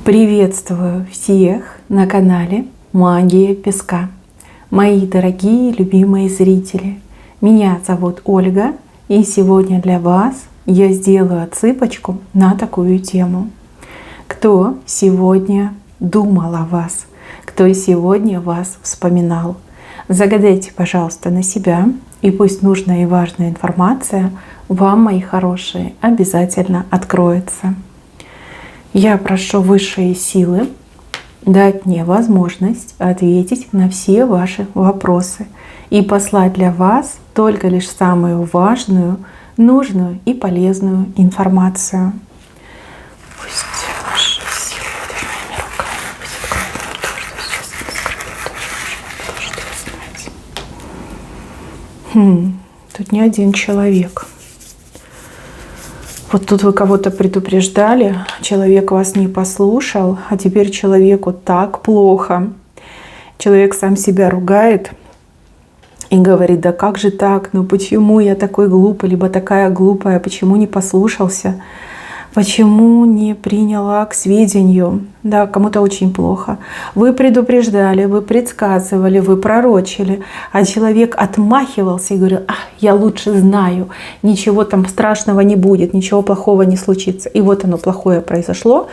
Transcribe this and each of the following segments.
Приветствую всех на канале Магия Песка. Мои дорогие любимые зрители, меня зовут Ольга, и сегодня для вас я сделаю отсыпочку на такую тему. Кто сегодня думал о вас? Кто сегодня вас вспоминал? Загадайте, пожалуйста, на себя, и пусть нужная и важная информация вам, мои хорошие, обязательно откроется. Я прошу высшие силы дать мне возможность ответить на все ваши вопросы и послать для вас только лишь самую важную, нужную и полезную информацию. Пусть ваши силы под моими руками будет то, что сейчас не скрыто, то, что знать. Тут не один человек. Вот тут вы кого-то предупреждали, человек вас не послушал, а теперь человеку так плохо. Человек сам себя ругает и говорит: да как же так, ну почему я такой глупый, либо такая глупая, почему не послушался, почему не приняла к сведению. Да, кому-то очень плохо. Вы предупреждали, вы предсказывали, вы пророчили, а человек отмахивался и говорил: я лучше знаю, ничего там страшного не будет, ничего плохого не случится. И вот оно плохое произошло.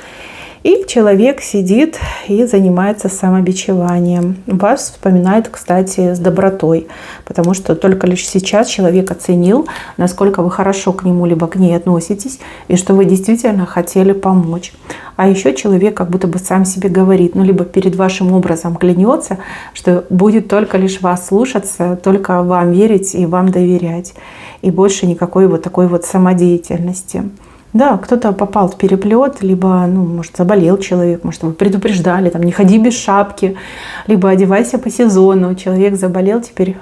И человек сидит и занимается самобичеванием. Вас вспоминает, кстати, с добротой, потому что только лишь сейчас человек оценил, насколько вы хорошо к нему либо к ней относитесь, и что вы действительно хотели помочь. А еще человек как будто бы сам себе говорит, либо перед вашим образом клянется, что будет только лишь вас слушаться, только вам верить и вам доверять. И больше никакой вот такой вот самодеятельности. Да, кто-то попал в переплет, либо, может, заболел человек, может, вы предупреждали, там, не ходи без шапки, либо одевайся по сезону. Человек заболел, теперь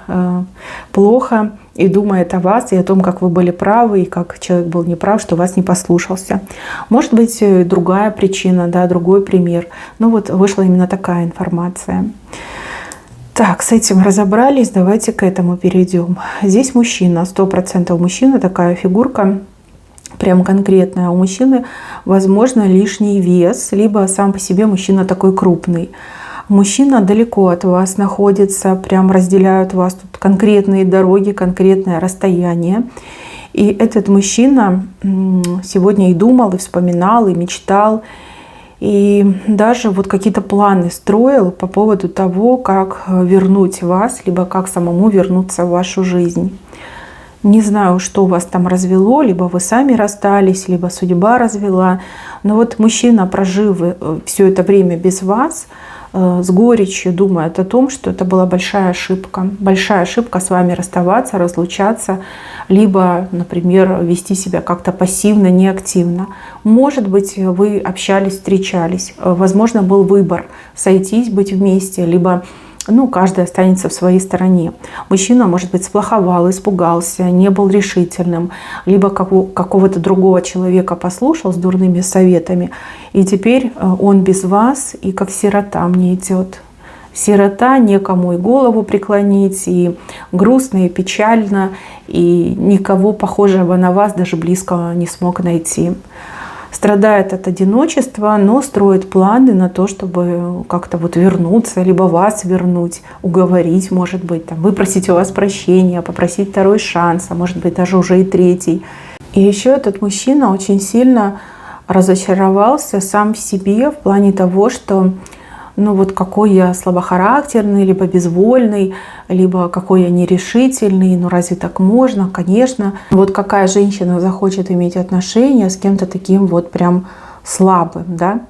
плохо и думает о вас, и о том, как вы были правы, и как человек был неправ, что вас не послушался. Может быть, другая причина, да, другой пример. Вот вышла именно такая информация. Так, с этим разобрались, давайте к этому перейдем. Здесь мужчина, 100% мужчина, такая фигурка, прям конкретная. У мужчины, возможно, лишний вес, либо сам по себе мужчина такой крупный. Мужчина далеко от вас находится, прям разделяют вас тут конкретные дороги, конкретное расстояние. И этот мужчина сегодня и думал, и вспоминал, и мечтал, и даже вот какие-то планы строил по поводу того, как вернуть вас, либо как самому вернуться в вашу жизнь. Не знаю, что вас там развело, либо вы сами расстались, либо судьба развела. Но вот мужчина, прожив все это время без вас, с горечью думает о том, что это была большая ошибка. Большая ошибка с вами расставаться, разлучаться, либо, например, вести себя как-то пассивно, неактивно. Может быть, вы общались, встречались. Возможно, был выбор сойтись, быть вместе, либо каждый останется в своей стороне. Мужчина, может быть, сплоховал, испугался, не был решительным, либо какого-то другого человека послушал с дурными советами, и теперь он без вас, и как сирота мне идет. Сирота, некому и голову преклонить, и грустно, и печально, и никого похожего на вас даже близко не смог найти. Страдает от одиночества, но строит планы на то, чтобы как-то вернуться, либо вас вернуть, уговорить, может быть, выпросить у вас прощения, попросить второй шанс, а может быть даже уже и третий. И еще этот мужчина очень сильно разочаровался сам в себе в плане того, что какой я слабохарактерный, либо безвольный, либо какой я нерешительный, разве так можно? Конечно. Какая женщина захочет иметь отношения с кем-то таким прям слабым, да?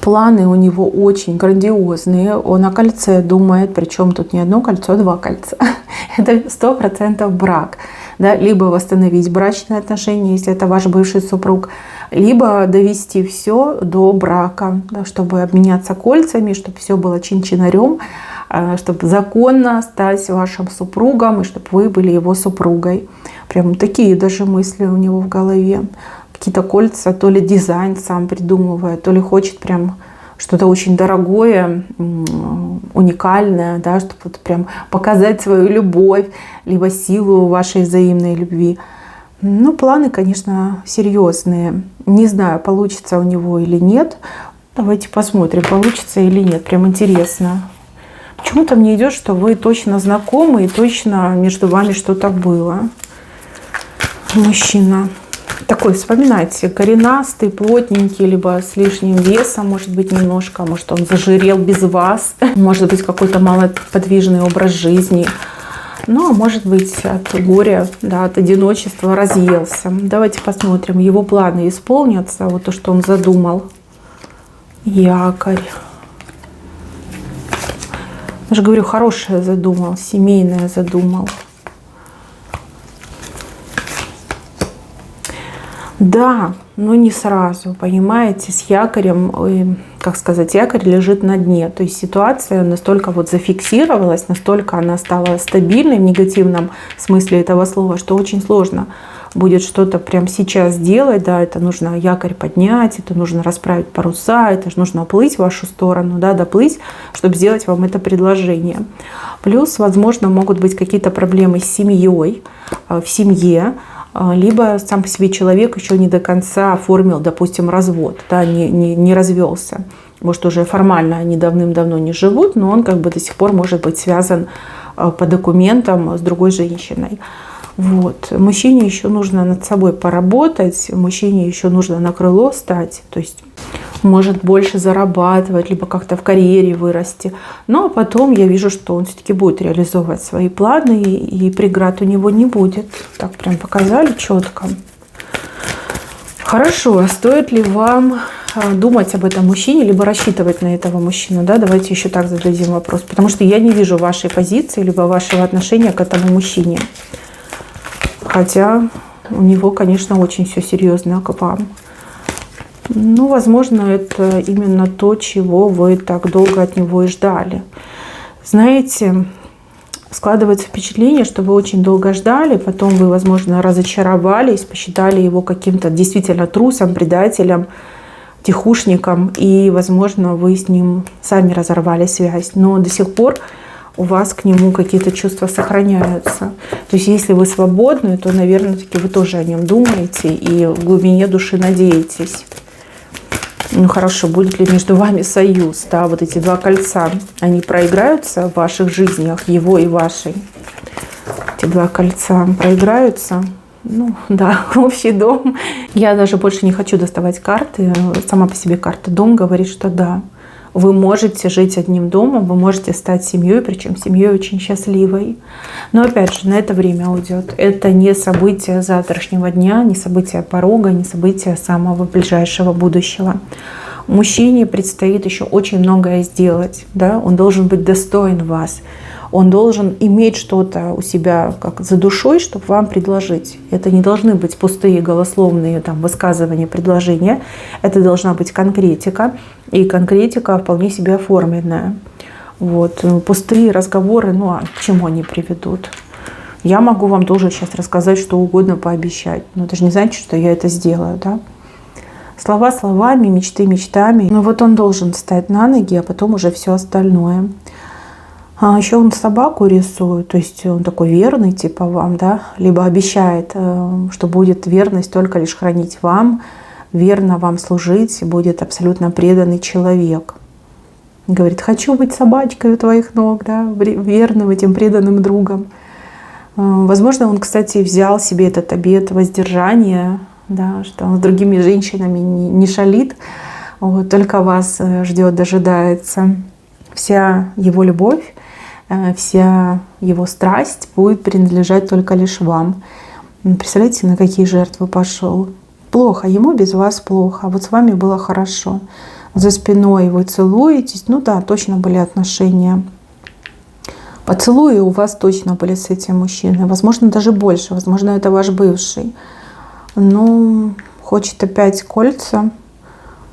Планы у него очень грандиозные, он о кольце думает, причем тут не одно кольцо, а 2 кольца. Это 100% брак. Да? Либо восстановить брачные отношения, если это ваш бывший супруг, либо довести все до брака, да, чтобы обменяться кольцами, чтобы все было чин-чинарем, чтобы законно стать вашим супругом, и чтобы вы были его супругой. Прям такие даже мысли у него в голове. Какие-то кольца, то ли дизайн сам придумывает, то ли хочет прям что-то очень дорогое, уникальное, да, чтобы прям показать свою любовь, либо силу вашей взаимной любви. Планы, конечно, серьезные. Не знаю, получится у него или нет. Давайте посмотрим, получится или нет. Прям интересно. Почему-то мне идет, что вы точно знакомы и точно между вами что-то было. Мужчина такой, вспоминайте, коренастый, плотненький, либо с лишним весом, может быть, немножко, может, он зажирел без вас, может быть, какой-то малоподвижный образ жизни, ну, а может быть, от горя, да, от одиночества разъелся. Давайте посмотрим, его планы исполнятся, вот то, что он задумал. Якорь. Я же говорю, хорошее задумал, семейное задумал. Да, но не сразу, понимаете, с якорем, как сказать, якорь лежит на дне. То есть ситуация настолько вот зафиксировалась, настолько она стала стабильной в негативном смысле этого слова, что очень сложно будет что-то прямо сейчас делать. Да, это нужно якорь поднять, это нужно расправить паруса, это же нужно плыть в вашу сторону, да, доплыть, чтобы сделать вам это предложение. Плюс, возможно, могут быть какие-то проблемы с семьей, в семье, либо сам по себе человек еще не до конца оформил, допустим, развод, да, не развелся. Может, уже формально они давным-давно не живут, но он как бы до сих пор может быть связан по документам с другой женщиной. Вот. Мужчине еще нужно над собой поработать, мужчине еще нужно на крыло стать, то есть может больше зарабатывать, либо как-то в карьере вырасти. Но потом я вижу, что он все-таки будет реализовывать свои планы, и преград у него не будет. Так прям показали четко. Хорошо, а стоит ли вам думать об этом мужчине, либо рассчитывать на этого мужчину? Да? Давайте еще так зададим вопрос. Потому что я не вижу вашей позиции, либо вашего отношения к этому мужчине. Хотя у него, конечно, очень все серьезно к вам. Ну, возможно, это именно то, чего вы так долго от него и ждали. Знаете, складывается впечатление, что вы очень долго ждали, потом вы, возможно, разочаровались, посчитали его каким-то действительно трусом, предателем, тихушником, и, возможно, вы с ним сами разорвали связь. Но до сих пор у вас к нему какие-то чувства сохраняются. То есть, если вы свободны, то, наверное, таки вы тоже о нем думаете и в глубине души надеетесь. Ну хорошо, будет ли между вами союз? Да, вот эти два кольца, они проиграются в ваших жизнях, его и вашей? Эти два кольца проиграются? Ну да, общий дом. Я даже больше не хочу доставать карты. Сама по себе карта дом говорит, что да. Вы можете жить одним домом, вы можете стать семьей, причем семьей очень счастливой. Но опять же, на это время уйдет. Это не событие завтрашнего дня, не событие порога, не событие самого ближайшего будущего. Мужчине предстоит еще очень многое сделать. Да? Он должен быть достоин вас. Он должен иметь что-то у себя как за душой, чтобы вам предложить. Это не должны быть пустые голословные там, высказывания, предложения. Это должна быть конкретика. И конкретика вполне себе оформленная. Вот. Пустые разговоры, ну а к чему они приведут? Я могу вам тоже сейчас рассказать что угодно, пообещать. Но это же не значит, что я это сделаю. Да? Слова словами, мечты мечтами. Но вот он должен встать на ноги, а потом уже все остальное. А еще он собаку рисует, то есть он такой верный типа вам, да, либо обещает, что будет верность только лишь хранить вам, верно вам служить, будет абсолютно преданный человек. Говорит, хочу быть собачкой у твоих ног, да, верным этим преданным другом. Возможно, он, кстати, взял себе этот обет воздержания, да, что он с другими женщинами не шалит, вот, только вас ждет, дожидается. Вся его любовь, вся его страсть будет принадлежать только лишь вам. Представляете, на какие жертвы пошел? Плохо, ему без вас плохо, а вот с вами было хорошо. За спиной вы целуетесь, ну да, точно были отношения. Поцелуи у вас точно были с этим мужчиной, возможно, даже больше, возможно, это ваш бывший. Ну, хочет опять кольца,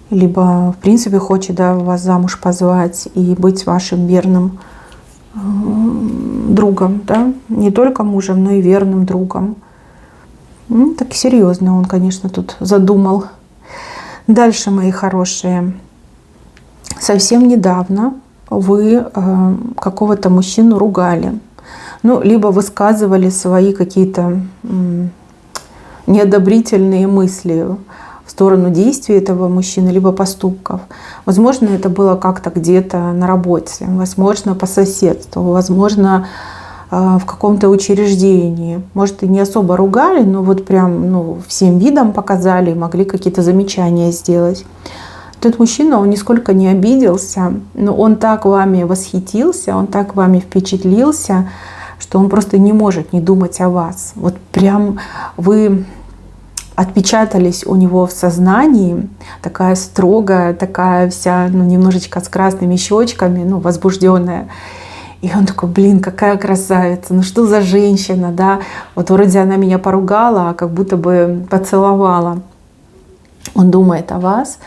либо, в принципе, хочет, да, вас замуж позвать и быть вашим верным другом, да, не только мужем, но и верным другом. Ну, так серьезно он, конечно, тут задумал. Дальше, мои хорошие, совсем недавно вы какого-то мужчину ругали, ну, либо высказывали свои какие-то неодобрительные мысли в сторону действий этого мужчины, либо поступков. Возможно, это было как-то где-то на работе, возможно, по соседству, возможно, в каком-то учреждении. Может, и не особо ругали, но вот прям всем видом показали, могли какие-то замечания сделать. Тот мужчина, он нисколько не обиделся, но он так вами восхитился, он так вами впечатлился, что он просто не может не думать о вас. Вот прям вы отпечатались у него в сознании, такая строгая, такая вся, немножечко с красными щечками, возбужденная. И он такой: блин, какая красавица, что за женщина, да? Вот вроде она меня поругала, а как будто бы поцеловала. Он думает о вас,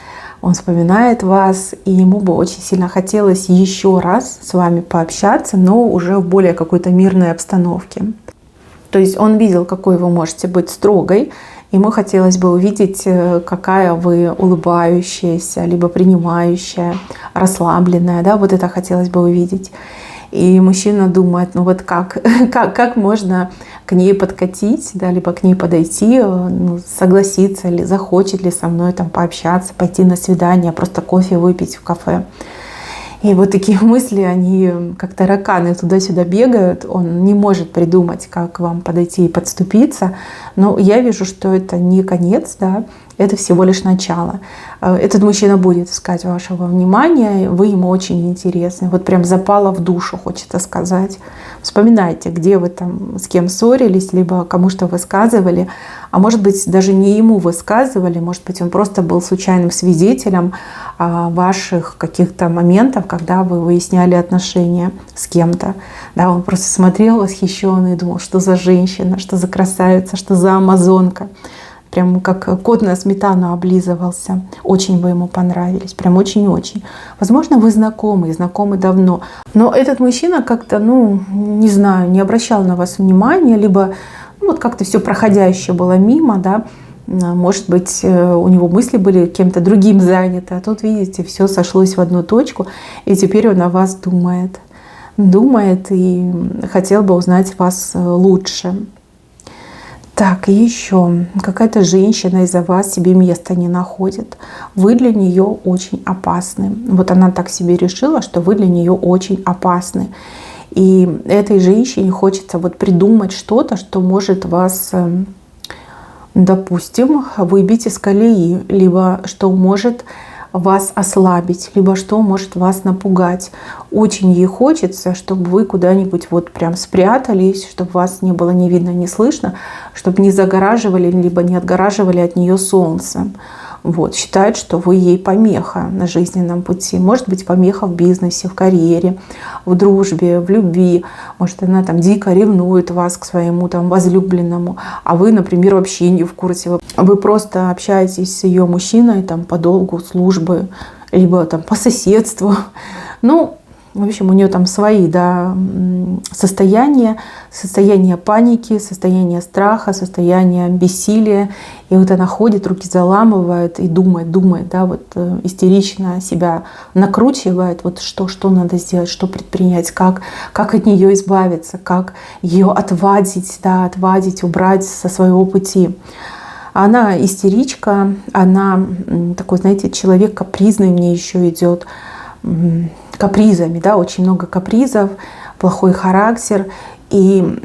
он вспоминает вас, и ему бы очень сильно хотелось еще раз с вами пообщаться, но уже в более какой-то мирной обстановке. То есть он видел, какой вы можете быть строгой. Ему хотелось бы увидеть, какая вы улыбающаяся, либо принимающая, расслабленная. Да? Вот это хотелось бы увидеть. И мужчина думает, как можно к ней подкатить, да, либо к ней подойти, согласиться, или захочет ли со мной там пообщаться, пойти на свидание, просто кофе выпить в кафе. И вот такие мысли, они как тараканы туда-сюда бегают. Он не может придумать, как вам подойти и подступиться. Но я вижу, что это не конец, да, это всего лишь начало. Этот мужчина будет искать вашего внимания, вы ему очень интересны. Вот прям запало в душу, хочется сказать. Вспоминайте, где вы там с кем ссорились, либо кому что высказывали. А может быть, даже не ему высказывали, может быть, он просто был случайным свидетелем ваших каких-то моментов, когда вы выясняли отношения с кем-то. Да, он просто смотрел восхищенный и думал, что за женщина, что за красавица, что за амазонка. Прям как кот на сметану облизывался. Очень вы ему понравились. Прям очень-очень. Возможно, вы знакомы давно. Но этот мужчина как-то, не знаю, не обращал на вас внимания, либо как-то все проходящее было мимо, да. Может быть, у него мысли были кем-то другим заняты. А тут, видите, все сошлось в одну точку. И теперь он о вас думает. Думает и хотел бы узнать вас лучше. Так, и еще какая-то женщина из-за вас себе места не находит. Вы для нее очень опасны. Вот она так себе решила, что вы для нее очень опасны. И этой женщине хочется придумать что-то, что может вас, допустим, выбить из колеи, либо что может вас ослабить, либо что может вас напугать. Очень ей хочется, чтобы вы куда-нибудь прям спрятались, чтобы вас не было ни видно, ни слышно, чтобы не загораживали, либо не отгораживали от нее солнце. Считает, что вы ей помеха на жизненном пути. Может быть, помеха в бизнесе, в карьере, в дружбе, в любви. Может, она там дико ревнует вас к своему возлюбленному, а вы, например, вообще не в курсе. Вы просто общаетесь с ее мужчиной по долгу службы, либо по соседству. В общем, у нее свои, состояние паники, состояние страха, состояние бессилия. И она ходит, руки заламывает и думает, истерично себя накручивает, что надо сделать, что предпринять, как от нее избавиться, как ее отвадить, убрать со своего пути. Она истеричка, она такой, человек капризный, мне еще идет, капризами, очень много капризов, плохой характер, и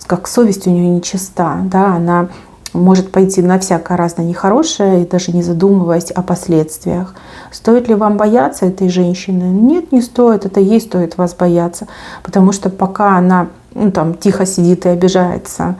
как совесть у нее нечиста, она может пойти на всякое разное нехорошее, и даже не задумываясь о последствиях. Стоит ли вам бояться этой женщины? Нет, не стоит, это ей стоит вас бояться, потому что пока она тихо сидит и обижается,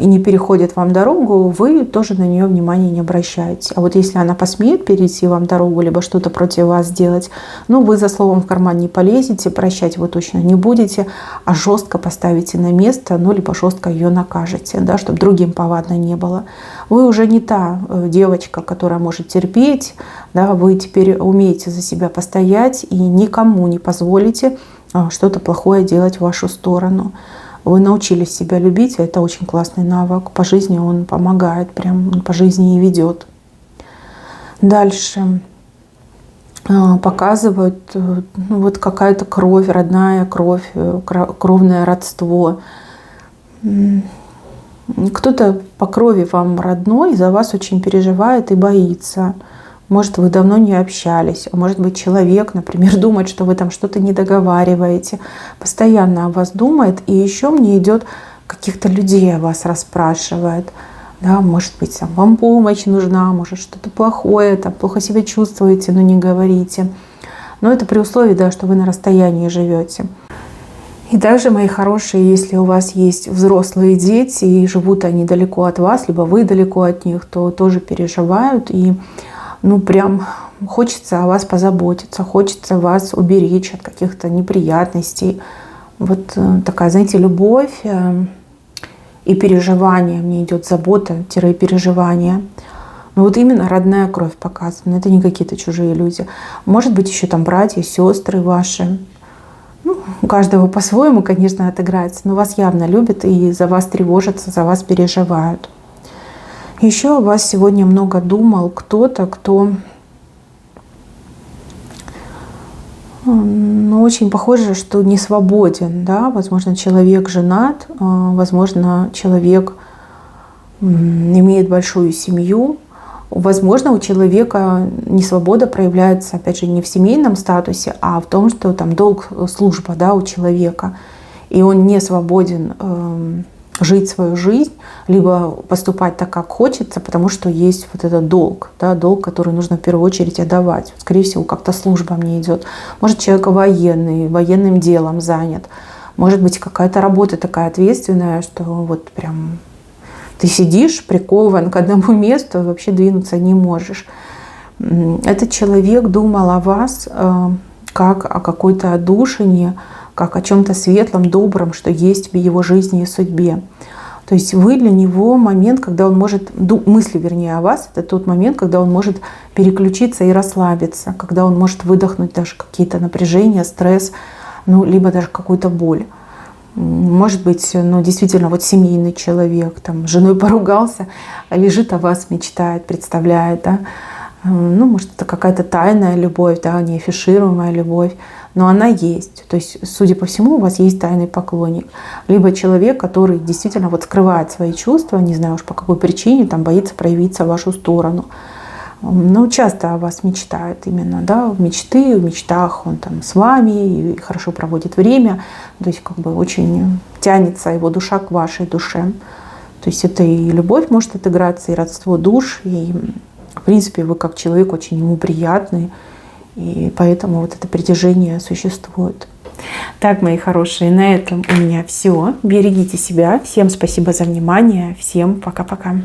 и не переходит вам дорогу, вы тоже на нее внимания не обращаете. А если она посмеет перейти вам дорогу, либо что-то против вас сделать, вы за словом в карман не полезете, прощать вы точно не будете, а жестко поставите на место, либо жестко ее накажете, чтобы другим повадно не было. Вы уже не та девочка, которая может терпеть, вы теперь умеете за себя постоять и никому не позволите что-то плохое делать в вашу сторону. Вы научились себя любить, а это очень классный навык. По жизни он помогает, прям по жизни и ведет. Дальше показывают какая-то кровь, родная кровь, кровное родство. Кто-то по крови вам родной, за вас очень переживает и боится. Может, вы давно не общались, а может быть, человек, например, думает, что вы там что-то не договариваете, постоянно о вас думает, и еще мне идет каких-то людей о вас расспрашивает. Да, может быть, там, вам помощь нужна, может, что-то плохое, там, плохо себя чувствуете, но не говорите. Но это при условии, да, что вы на расстоянии живете. И также, мои хорошие, если у вас есть взрослые дети, и живут они далеко от вас, либо вы далеко от них, то тоже переживают. И прям хочется о вас позаботиться, хочется вас уберечь от каких-то неприятностей. Вот такая, знаете, любовь и переживание. Мне идет забота-переживание. Но вот именно родная кровь показана. Это не какие-то чужие люди. Может быть, еще там братья, сестры ваши. У каждого по-своему, конечно, отыграется, но вас явно любят и за вас тревожатся, за вас переживают. Еще о вас сегодня много думал кто-то, кто очень похоже, что не свободен. Да? Возможно, человек женат, возможно, человек имеет большую семью. Возможно, у человека несвобода проявляется, опять же, не в семейном статусе, а в том, что там долг, служба, да, у человека. И он не свободен жить свою жизнь, либо поступать так, как хочется, потому что есть вот этот долг, да, долг, который нужно в первую очередь отдавать. Скорее всего, как-то служба мне идет. Может, человек военный, военным делом занят. Может быть, какая-то работа такая ответственная, что вот прям ты сидишь прикован к одному месту и вообще двинуться не можешь. Этот человек думал о вас как о какой-то отдушине, как о чем-то светлом, добром, что есть в его жизни и судьбе. То есть вы для него момент, когда он может, мысли вернее о вас, это тот момент, когда он может переключиться и расслабиться, когда он может выдохнуть даже какие-то напряжения, стресс, либо даже какую-то боль. Может быть, действительно, вот семейный человек, там, с женой поругался, лежит о вас, мечтает, представляет, да. Может, это какая-то тайная любовь, да, неафишируемая любовь, но она есть. То есть, судя по всему, у вас есть тайный поклонник. Либо человек, который действительно вот скрывает свои чувства, не знаю уж по какой причине, там, боится проявиться в вашу сторону. Часто о вас мечтает именно, да, в мечтах он там с вами и хорошо проводит время, то есть как бы очень тянется его душа к вашей душе. То есть это и любовь может отыграться, и родство душ, и в принципе вы как человек очень ему приятный, и поэтому вот это притяжение существует. Так, мои хорошие, на этом у меня все. Берегите себя. Всем спасибо за внимание. Всем пока-пока.